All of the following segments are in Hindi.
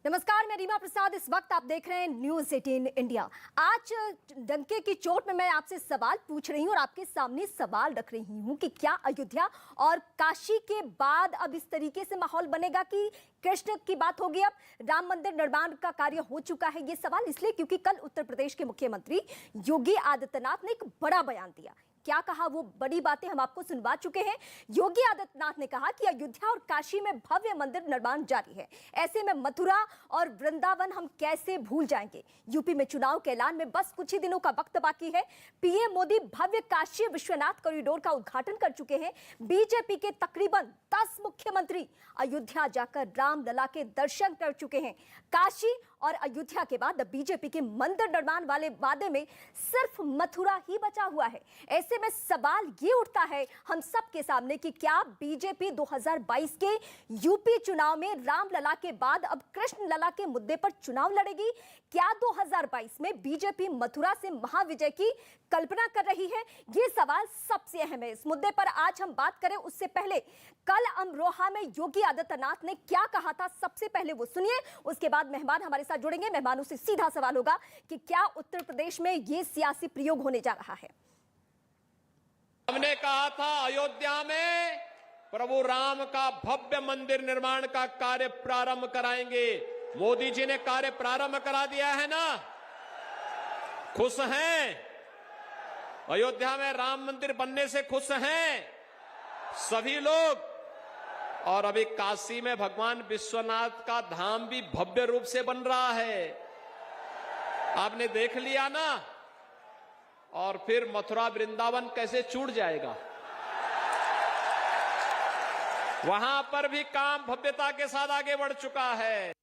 नमस्कार, मैं रीमा प्रसाद। इस वक्त आप देख रहे हैं न्यूज़ 18 इंडिया। आज डंके की चोट में मैं आपसे सवाल पूछ रही हूं और आपके सामने सवाल रख रही हूं कि क्या अयोध्या और काशी के बाद अब इस तरीके से माहौल बनेगा कि कृष्ण की बात होगी? अब राम मंदिर निर्माण का कार्य हो चुका है। ये सवाल इसलिए क्योंकि कल उत्तर प्रदेश के मुख्यमंत्री योगी आदित्यनाथ ने एक बड़ा बयान दिया। क्या कहा, वो बड़ी बातें हम आपको सुनवा चुके हैं। योगी आदित्यनाथ ने कहा कि अयोध्या और काशी में भव्य मंदिर निर्माण जारी है, ऐसे में मथुरा और वृंदावन हम कैसे भूल जाएंगे। यूपी में चुनाव के ऐलान में बस कुछ ही दिनों का वक्त बाकी है। पीएम मोदी भव्य काशी विश्वनाथ कॉरिडोर का उद्घाटन कर चुके हैं। बीजेपी के तकरीबन 10 मुख्यमंत्री अयोध्या जाकर रामलला के दर्शन कर चुके हैं। काशी और अयोध्या के बाद बीजेपी के मंदिर निर्माण वाले वादे में सिर्फ मथुरा ही बचा हुआ है। ऐसे में सवाल ये उठता है हम सबके सामने कि क्या बीजेपी 2022 के यूपी चुनाव में रामलला के बाद अब कृष्ण लला के मुद्दे पर चुनाव लड़ेगी? क्या 2022 में बीजेपी मथुरा से महाविजय की कल्पना कर रही है? ये सवाल सबसे अहम है। इस मुद्दे पर आज हम बात करें उससे पहले कल अमरोहा में योगी आदित्यनाथ ने क्या कहा था, सबसे पहले वो सुनिए। उसके बाद मेहमान हमारे साथ जुड़ेंगे। मेहमानों से सीधा सवाल होगा कि क्या उत्तर प्रदेश में ये सियासी प्रयोग होने जा रहा है? हमने कहा था अयोध्या में प्रभु राम का भव्य मंदिर निर्माण का कार्य प्रारंभ कराएंगे। मोदी जी ने कार्य प्रारंभ करा दिया है ना? खुश हैं? अयोध्या में राम मंदिर बनने से खुश हैं सभी लोग। और अभी काशी में भगवान विश्वनाथ का धाम भी भव्य रूप से बन रहा है, आपने देख लिया ना। और फिर मथुरा वृंदावन कैसे छूट जाएगा? वहां पर भी काम भव्यता के साथ आगे बढ़ चुका है।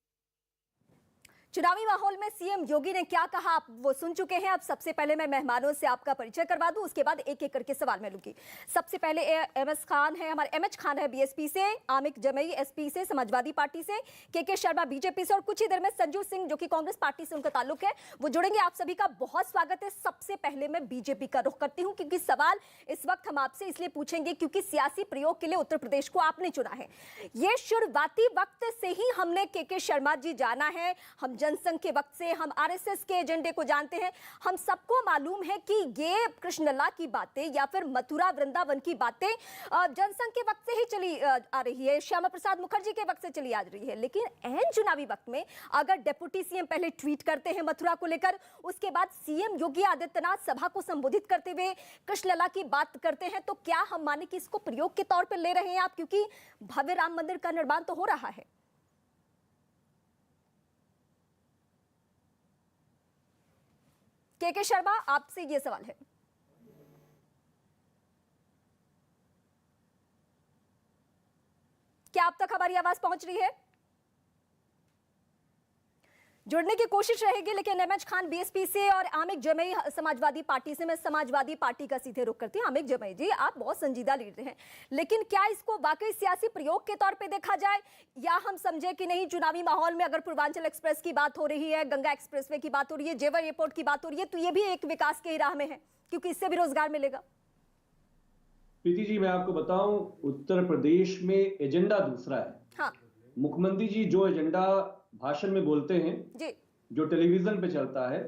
चुनावी माहौल में सीएम योगी ने क्या कहा आप वो सुन चुके हैं। अब सबसे पहले मैं मेहमानों से आपका परिचय करवा दूं, उसके बाद एक एक करके सवाल मैं लूंगी। सबसे पहले एमएच खान है बीएसपी से, आमिर जमई एसपी से, समाजवादी पार्टी से, के शर्मा बीजेपी से और कुछ ही देर में संजू सिंह जो कि कांग्रेस पार्टी से उनका ताल्लुक है वो जुड़ेंगे। आप सभी का बहुत स्वागत है। सबसे पहले मैं बीजेपी का रुख करती हूँ क्योंकि सवाल इस वक्त हम आपसे इसलिए पूछेंगे क्योंकि सियासी प्रयोग के लिए उत्तर प्रदेश को आपने चुना है। ये शुरुआती वक्त से ही हमने के शर्मा जी जाना है, हम जनसंघ के वक्त से हम आरएसएस के एजेंडे को जानते हैं। हम सबको मालूम है कि ये कृष्णलला की बातें या फिर मथुरा वृंदावन की बातें जनसंघ के वक्त से ही चली आ रही है, श्यामा प्रसाद मुखर्जी के वक्त से चली आ रही है। लेकिन एन चुनावी वक्त में अगर डिप्टी सीएम पहले ट्वीट करते हैं मथुरा को लेकर, उसके बाद सीएम योगी आदित्यनाथ सभा को संबोधित करते हुए कृष्णलला की बात करते हैं, तो क्या हम माने कि इसको प्रयोग के तौर पर ले रहे हैं आप? क्योंकि भव्य राम मंदिर का निर्माण तो हो रहा है। के शर्मा, आपसे ये सवाल है। क्या आप तक हमारी आवाज पहुंच रही है? जुड़ने की कोशिश रहेगी। लेकिन एमएच खान बीएसपी से और आमिर जमई समाजवादी पार्टी से, मैं समाजवादी पार्टी का सीधे रुख करती हूँ। आमिर जमई जी, आप बहुत संजीदा लीडर हैं, लेकिन क्या इसको वाकई सियासी प्रयोग के तौर पे देखा जाए या हम समझे कि नहीं चुनावी माहौल में अगर पूर्वांचल एक्सप्रेस की बात हो रही है, गंगा एक्सप्रेसवे की बात हो रही है, जेवर एयरपोर्ट की बात हो रही है, तो ये भी एक विकास की राह में है क्योंकि इससे भी रोजगार मिलेगा। प्रीति जी, मैं आपको बताऊं, उत्तर प्रदेश में एजेंडा दूसरा है। हाँ। मुख्यमंत्री जी जो एजेंडा भाषण में बोलते हैं जी, जो टेलीविजन पे चलता है,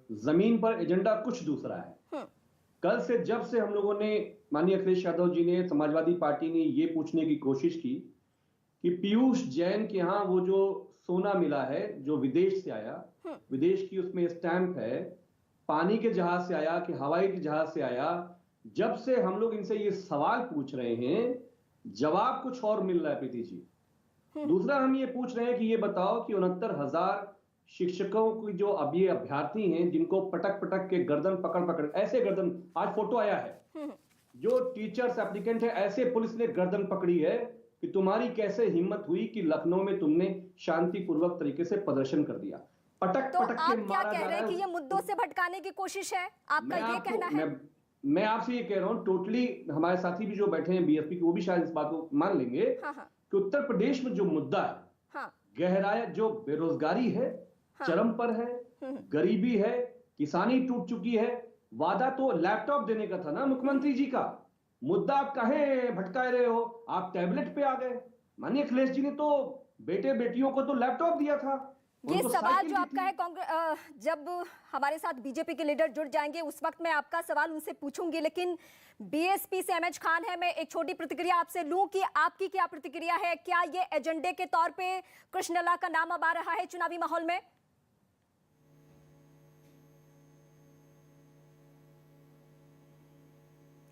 जमीन पर एजेंडा कुछ दूसरा है। कल से जब से हम लोगों ने, माननीय अखिलेश यादव जी ने, समाजवादी पार्टी ने ये पूछने की कोशिश की कि पीयूष जैन के यहाँ वो जो सोना मिला है जो विदेश से आया, विदेश की उसमें स्टैंप है, पानी के जहाज से आया कि हवाई के जहाज से आया, जब से हम लोग इनसे ये सवाल पूछ रहे हैं जवाब कुछ और मिल रहा है प्रीति जी। दूसरा हम ये पूछ रहे हैं कि ये बताओ कि 69,000 शिक्षकों की जो अब ये अभ्यर्थी हैं जिनको पटक पटक के गर्दन पकड़ ऐसे गर्दन, आज फोटो आया है, जो टीचर्स एप्लीकेंट है ऐसे पुलिस ने गर्दन पकड़ी है कि तुम्हारी कैसे हिम्मत हुई कि लखनऊ में तुमने शांतिपूर्वक तरीके से प्रदर्शन कर दिया। पटक तो पटक आप के क्या मारा कह जा रहे रहा हैं कि है। ये मुद्दों से भटकाने की कोशिश है, आपका ये कहना है? मैं आपसे ये कह रहा हूं, टोटली हमारे साथी भी जो बैठे हैं बीएसपी के, वो भी शायद इस बात को मान लेंगे। हाँ, हाँ। कि उत्तर प्रदेश में जो मुद्दा है, हाँ। गहराया, जो बेरोजगारी है, हाँ। चरम पर है, गरीबी है, किसानी टूट चुकी है। वादा तो लैपटॉप देने का था ना मुख्यमंत्री जी का, मुद्दा आप कहे भटका रहे हो, आप टैबलेट पे आ गए। माननीय अखिलेश जी ने तो बेटे बेटियों को तो लैपटॉप दिया था, ये उनको सवाल साइकिल जो दी आपका थी। है कांग्रेस, जब हमारे साथ बीजेपी के लीडर जुड़ जाएंगे उस वक्त मैं आपका सवाल उनसे पूछूंगी, लेकिन बीएसपी से एमएच खान है, मैं एक छोटी प्रतिक्रिया आपसे लूं कि आपकी क्या प्रतिक्रिया है? क्या ये एजेंडे के तौर पे कृष्णलला का नाम अब आ रहा है चुनावी माहौल में?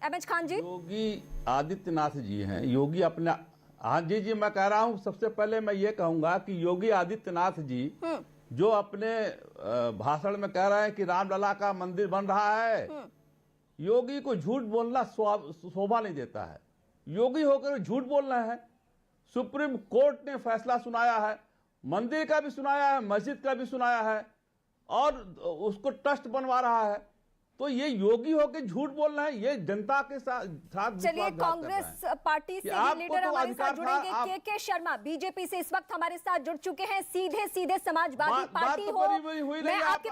एमएच खान जी। योगी आदित्यनाथ जी हैं। योगी अपने, हाँ जी मैं कह रहा हूं, सबसे पहले मैं ये कहूंगा कि योगी आदित्यनाथ जी जो अपने भाषण में कह रहे हैं कि रामलला का मंदिर बन रहा है, योगी को झूठ बोलना शोभा नहीं देता है। योगी होकर झूठ बोलना है। सुप्रीम कोर्ट ने फैसला सुनाया है, मंदिर का भी सुनाया है, मस्जिद का भी सुनाया है, और उसको ट्रस्ट बनवा रहा है। तो ये योगी होकर झूठ बोलना है, ये जनता के साथ चलिए, कांग्रेस पार्टी से ये लीडर हमारे साथ जुड़ेंगे। के शर्मा बीजेपी से इस वक्त हमारे साथ जुड़ चुके हैं, सीधे सीधे समाजवादी पार्टी हो। मैं आपके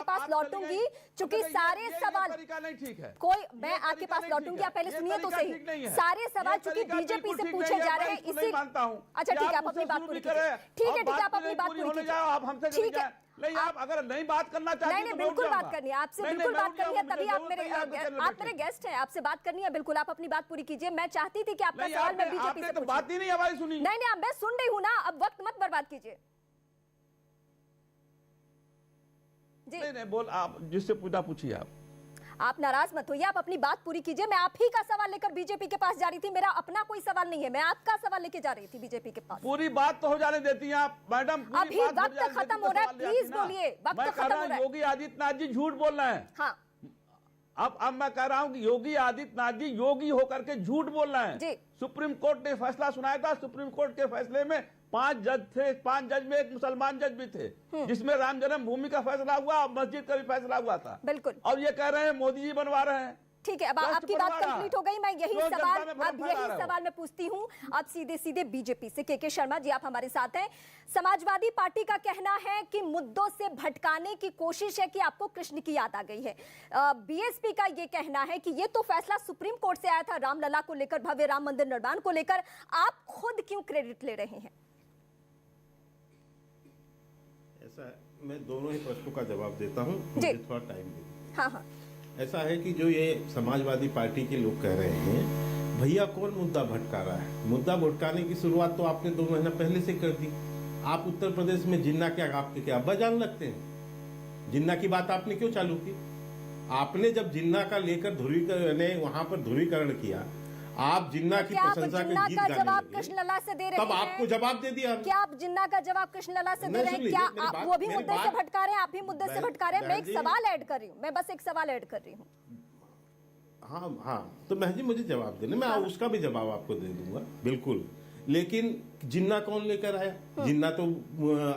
पास लौटूंगी, चूंकि सारे सवाल ठीक है, कोई, मैं आपके पास लौटूंगी, आप पहले सुनिए तो सही। सारे सवाल चूंकि बीजेपी से पूछे जा रहे हैं, इसी अच्छा ठीक है, आप अपनी बात पूरी कीजिए। ठीक है, आप अपनी बात पूरी कीजिए। ठीक है, नहीं, आप अगर नहीं बात करना चाहते नहीं, बिल्कुल बात करनी है आपसे, बिल्कुल बात करनी है, तभी आप मेरे गेस्ट हैं, आपसे बात करनी है, बिल्कुल आप अपनी बात पूरी कीजिए। मैं चाहती थी कि आपका सवाल मैं बीजेपी से पूछूं। बात ही नहीं हमारी सुनी। नहीं, मैं सुन रही हूं ना, अब वक्त मत बर्बाद कीजिए जी। नहीं, बोल, आप जिससे पूछा पूछिए। आप नाराज मत होइए, आप अपनी बात पूरी कीजिए। मैं आप ही का सवाल लेकर बीजेपी के पास जा रही थी, मेरा अपना कोई सवाल नहीं है, मैं आपका सवाल लेके जा रही थी बीजेपी के पास। पूरी बात तो हो जाने देती हैं आप मैडम। अभी वक्त खत्म हो रहा है, प्लीज बोलिए, वक्त खत्म हो रहा है। योगी आदित्यनाथ जी झूठ बोल रहे हैं। हाँ, अब मैं कह रहा हूं कि योगी आदित्यनाथ जी योगी होकर के झूठ बोल रहे हैं। जी। सुप्रीम कोर्ट ने फैसला सुनाया था, सुप्रीम कोर्ट के फैसले में 5 जज थे, 5 जज में एक मुसलमान जज भी थे, जिसमें राम जन्मभूमि का फैसला हुआ और मस्जिद का भी फैसला हुआ था। बिल्कुल। और ये कह रहे हैं मोदी जी बनवा रहे हैं। ठीक है, अब आपकी बात कंप्लीट हो गई। मैं यही सवाल मैं पूछती हूँ अब सीधे सीधे बीजेपी से। के शर्मा जी, आप हमारे साथ हैं। समाजवादी पार्टी का कहना है कि मुद्दों से भटकाने की कोशिश है कि आपको कृष्ण की याद आ गई है। बीएसपी का ये कहना है कि ये तो फैसला सुप्रीम कोर्ट से आया था रामलला को लेकर, भव्य राम मंदिर निर्माण को लेकर, आप खुद क्यों क्रेडिट ले रहे हैं? ऐसा, मैं दोनों ही प्रश्नों का जवाब देता हूँ, मुझे थोड़ा टाइम दे। हाँ। ऐसा है कि जो ये समाजवादी पार्टी के लोग कह रहे हैं, भैया कौन मुद्दा भटका रहा है? मुद्दा भटकाने की शुरुआत तो आपने 2 महीना पहले से कर दी। आप उत्तर प्रदेश में जिन्ना क्या आपके क्या अब्बा जान लगते हैं? जिन्ना की बात आपने क्यों चालू की? आपने जब जिन्ना का लेकर वहां पर ध्रुवीकरण किया, आप जिन्ना की प्रशंसा के गीत गाने जवाब कृष्णलला से दे रहे हैं? तब आपको जवाब दे दिया। क्या आप जिन्ना का जवाब कृष्णलला से दे रहे हैं? क्या आप वो भी मुद्दे से भटका रहे हैं? आप भी मुद्दे से भटका रहे हैं। मैं एक सवाल ऐड कर रही हूँ, मैं बस एक सवाल ऐड कर रही हूँ। हाँ, तो महज जी मुझे जवाब देना, मैं उसका भी जवाब आपको दे दूंगा, बिल्कुल। लेकिन जिन्ना कौन लेकर आया? जिन्ना तो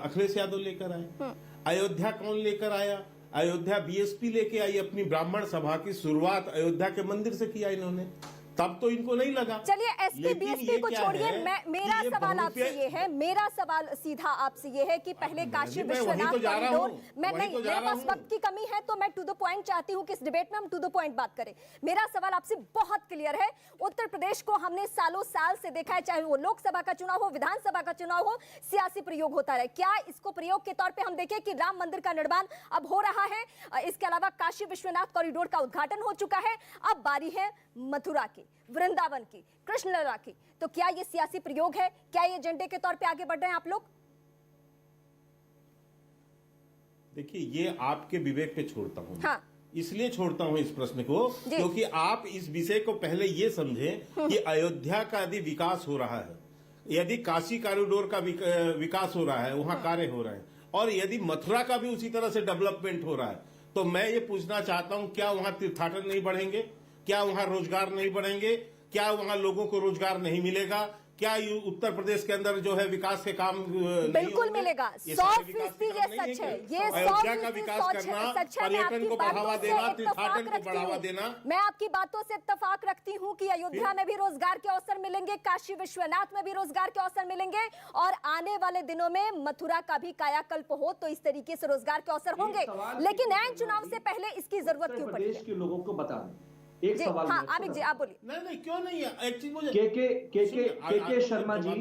अखिलेश यादव लेकर आए। अयोध्या कौन लेकर आया? अयोध्या बीएसपी लेके आई। अपनी ब्राह्मण सभा की शुरुआत अयोध्या के मंदिर से किया इन्होंने, तब तो इनको नहीं लगा। चलिए, एसपी बीएसपी को छोड़िए, मेरा सवाल आपसे ये है, मेरा सवाल सीधा आपसे ये है कि पहले काशी विश्वनाथ कॉरिडोर, मैं नहीं, मेरे पास वक्त की कमी है तो मैं टू द पॉइंट चाहती हूँ कि इस डिबेट में हम टू द पॉइंट बात करें। मेरा सवाल आपसे बहुत क्लियर है। उत्तर प्रदेश को हमने सालों साल से देखा है, चाहे वो लोकसभा का चुनाव हो, विधानसभा का चुनाव हो, सियासी प्रयोग होता रहे। क्या इसको प्रयोग के तौर पर हम देखें कि राम मंदिर का निर्माण अब हो रहा है, इसके अलावा काशी विश्वनाथ कॉरिडोर का उद्घाटन हो चुका है, अब बारी है मथुरा की, वृंदावन की, कृष्णलला की। तो क्या ये सियासी प्रयोग है? क्या ये एजेंडे के तौर पे आगे बढ़ रहे हैं आप लोग? देखिए, ये आपके विवेक पे छोड़ता हूँ। हाँ। इसलिए छोड़ता हूँ इस प्रश्न को क्योंकि आप इस विषय को पहले ये समझें कि अयोध्या का यदि विकास हो रहा है, यदि काशी कॉरिडोर का विकास हो रहा है, वहां कार्य हो रहे हैं, और यदि मथुरा का भी उसी तरह से डेवलपमेंट हो रहा है, तो मैं ये पूछना चाहता हूं, क्या वहां तीर्थाटन नहीं बढ़ेंगे? क्या वहां रोजगार नहीं बढ़ेंगे? क्या वहां लोगों को रोजगार नहीं मिलेगा? क्या उत्तर प्रदेश के अंदर जो है विकास के काम बिल्कुल मिलेगा? 100% ये सच है। ये अयोध्या का विकास करना, पर्यटन को बढ़ावा देना, तीर्थाटन को बढ़ावा देना। मैं आपकी बातों से इत्तेफाक रखती हूँ कि अयोध्या में भी रोजगार के अवसर मिलेंगे, काशी विश्वनाथ में भी रोजगार के अवसर मिलेंगे, और आने वाले दिनों में मथुरा का भी कायाकल्प हो तो इस तरीके से रोजगार के अवसर होंगे। लेकिन ऐन चुनाव से पहले इसकी जरूरत क्यों पड़ी? प्रदेश के लोगों को बता दें एक जी सवाल हाँ मैं आमिर जी आप बोलिए। नहीं क्यों नहीं है, एक चीज मुझे के शर्मा जी,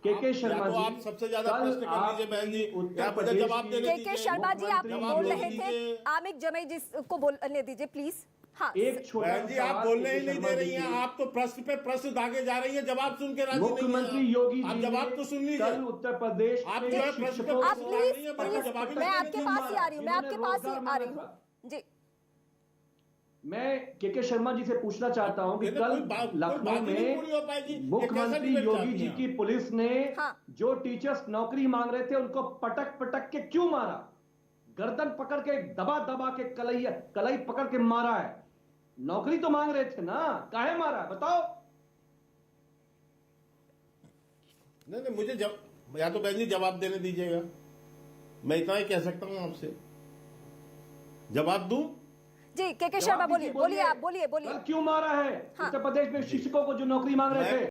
के शर्मा तो जी, आप सबसे ज्यादा कल प्रश्न कर लीजिए बहन जी, उत्तर या मुझे प्रदेश जवाब देने के दीजिए। शर्मा जी आप मुख्यमंत्री बोल योगी रहे थे, जी आमिर जमई जी को बोलने दीजिए प्लीज। हाँ एक छोटा बहन जी आप सवाल बोलने ही के नहीं शर्मा दे जी रही हैं, की। आप तो प्रश्न पे प्रश्न दागे जा रही हैं, जवाब सुन के राजी नहीं हैं। मुख्यमंत्री योगी आप जी जवाब ने तो सुन लीजिए। कल उत्तर प्रदेश आप के जो है प्रश्न शिक्षकों पे आप को प्रश्न प्लीज रही है, बाकी जवाब ही मैं नहीं आपके देंगे। पास ही आ रही हूँ, मैं आपके पास ही आ रही हूँ जी। मैं के शर्मा जी से पूछना चाहता हूं कि नहीं, कल कोई बात लखनऊ नहीं पूरी हो पाएगी। में ये मुख्यमंत्री कैसा डिबेट योगी चाहती जी हैं की पुलिस ने हाँ। जो टीचर्स नौकरी मांग रहे थे उनको पटक पटक के क्यों मारा, गर्दन पकड़ के दबा दबा के कलाई पकड़ के मारा है। नौकरी तो मांग रहे थे ना, काहे मारा बताओ। नहीं मुझे या तो बहन जी जवाब देने दीजिएगा, मैं इतना ही कह सकता हूं आपसे, जवाब दूं। जी के शर्मा बोलिए, बोलिए आप बोलिए। कल क्यों मारा है उत्तर प्रदेश में शिक्षकों को जो नौकरी मांग रहे थे।